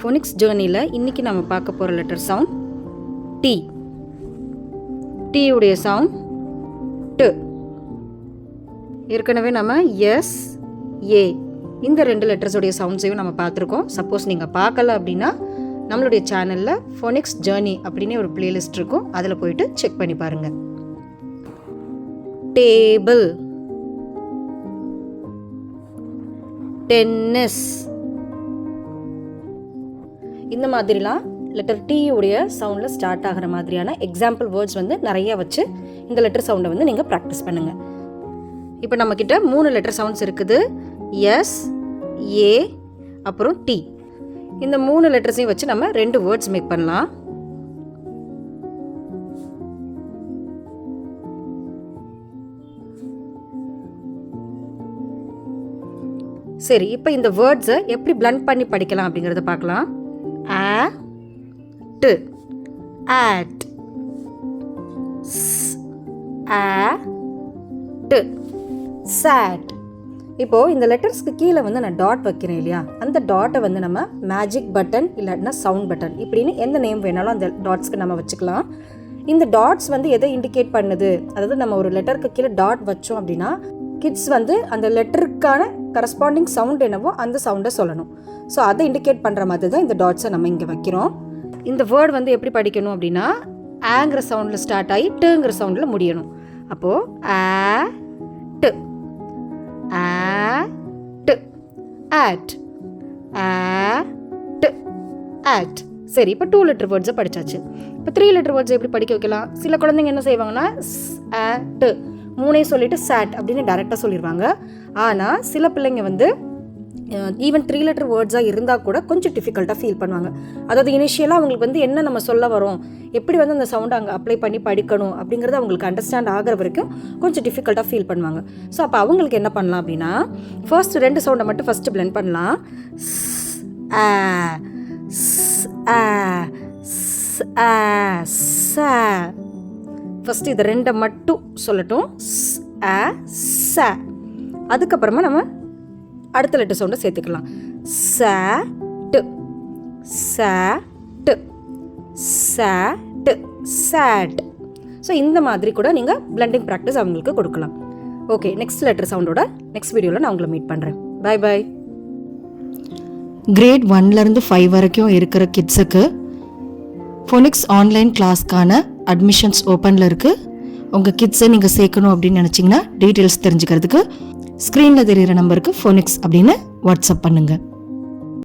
Phoenix ஜேர்னியில் இன்றைக்கி நம்ம பார்க்க போகிற லெட்டர் சவுண்ட் டி. டீயுடைய சவுண்ட் டு. ஏற்கனவே நம்ம எஸ், ஏ இந்த 2 லெட்டர்ஸோடைய சவுண்ட்ஸையும் நம்ம பார்த்துருக்கோம். சப்போஸ் நீங்கள் பார்க்கல அப்படின்னா நம்மளுடைய சேனலில் ஃபோனிக்ஸ் ஜேர்னி அப்படின்னு ஒரு பிளேலிஸ்ட் இருக்கும், அதில் போயிட்டு செக் பண்ணி பாருங்கள். டேபிள், டென்னிஸ், இந்த மாதிரிலாம் லெட்டர் டி உடைய சவுண்டில் ஸ்டார்ட் ஆகிற மாதிரியான எக்ஸாம்பிள் வேர்ட்ஸ் வந்து நிறைய வச்சு இந்த லெட்டர் சவுண்டை வந்து நீங்கள் ப்ராக்டிஸ் பண்ணுங்கள். இப்போ நம்மக்கிட்ட 3 லெட்டர் சவுண்ட்ஸ் இருக்குது. எஸ், ஏ, அப்புறம் டி. இந்த 3 லெட்டர்ஸையும் வச்சு நம்ம 2 வேர்ட்ஸ் மேக் பண்ணலாம். சரி, இப்போ இந்த வேர்ட்ஸை எப்படி பிளண்ட் பண்ணி படிக்கலாம் அப்படிங்கிறத பார்க்கலாம். A, T, at, S, A, T, sat. இப்போது இந்த லெட்டர்ஸ்க்கு கீழே வந்து நான் டாட் வைக்கிறேன் இல்லையா, அந்த டாட்டை வந்து நம்ம மேஜிக் பட்டன் இல்லாட்டினா சவுண்ட் பட்டன் இப்படின்னு எந்த நேம் வேணாலும் அந்த டாட்ஸ்க்கு நம்ம வச்சுக்கலாம். இந்த டாட்ஸ் வந்து எதை இண்டிகேட் பண்ணுது, அதாவது நம்ம ஒரு லெட்டருக்கு கீழே டாட் வச்சோம் அப்படின்னா கிட்ஸ் வந்து அந்த லெட்டருக்கான கரஸ்பாண்டிங் சவுண்ட் என்னவோ அந்த சவுண்டை சொல்லணும். ஸோ அதை இண்டிகேட் பண்ணுற மாதிரி தான் இந்த டாட்ஸை நம்ம இங்கே வைக்கிறோம். இந்த வேர்டு வந்து எப்படி படிக்கணும் அப்படின்னா ஆங்கிற சவுண்டில் ஸ்டார்ட் ஆகி டுங்கிற சவுண்டில் முடியணும். அப்போது ஆ டு, ஆ டு, ஆட், ஆ டு, ஆட். சரி, இப்போ 2 லெட்டர் வேர்ட்ஸை படித்தாச்சு. இப்போ 3 லெட்டர் வேர்ட்ஸை எப்படி படிக்க வைக்கலாம்? சில குழந்தைங்க என்ன செய்வாங்கன்னா ஆ டு 3 சொல்லிட்டு சாட் அப்படின்னு டைரெக்டாக சொல்லிடுவாங்க. ஆனால் சில பிள்ளைங்க வந்து ஈவன் 3 லெட்டர் வேர்ட்ஸாக இருந்தால் கூட கொஞ்சம் டிஃபிகல்ட்டாக ஃபீல் பண்ணுவாங்க. அதாவது இனிஷியலாக அவங்களுக்கு வந்து என்ன நம்ம சொல்ல வரோம், எப்படி வந்து அந்த சவுண்டை அங்கே அப்ளை பண்ணி படிக்கணும் அப்படிங்கிறது அவங்களுக்கு அண்டர்ஸ்டாண்ட் ஆகிற வரைக்கும் கொஞ்சம் டிஃபிகல்ட்டாக ஃபீல் பண்ணுவாங்க. ஸோ அப்போ அவங்களுக்கு என்ன பண்ணலாம் அப்படின்னா ஃபர்ஸ்ட் 2 சவுண்டை மட்டும் ஃபஸ்ட்டு பிளெண்ட் பண்ணலாம். ஃபஸ்ட்டு இதை 2 மட்டும் சொல்லட்டும். அதுக்கப்புறமா நம்ம அடுத்த லெட்டர் சவுண்டை சேர்த்துக்கலாம். Chat, chat, chat, chat. So இந்த மாதிரி கூட நீங்கள் பிளண்டிங் ப்ராக்டிஸ் அவங்களுக்கு கொடுக்கலாம். ஓகே, நெக்ஸ்ட் லெட்டர் சவுண்டோட நெக்ஸ்ட் வீடியோவில் நான் உங்களை மீட் பண்ணுறேன். By by. கிரேட் 1லேருந்து 5 வரைக்கும் இருக்கிற கிட்ஸுக்கு ஃபோனிக்ஸ் ஆன்லைன் கிளாஸ்க்கான அட்மிஷன்ஸ் ஓப்பனில் இருக்குது. உங்கள் கிட்ஸை நீங்கள் சேர்க்கணும் அப்படின்னு நினச்சிங்கன்னா டீட்டெயில்ஸ் தெரிஞ்சுக்கிறதுக்கு ஸ்க்ரீனில் தெரிகிற நம்பருக்கு ஃபோனிக்ஸ் அப்படின்னு வாட்ஸ்அப் பண்ணுங்கள்.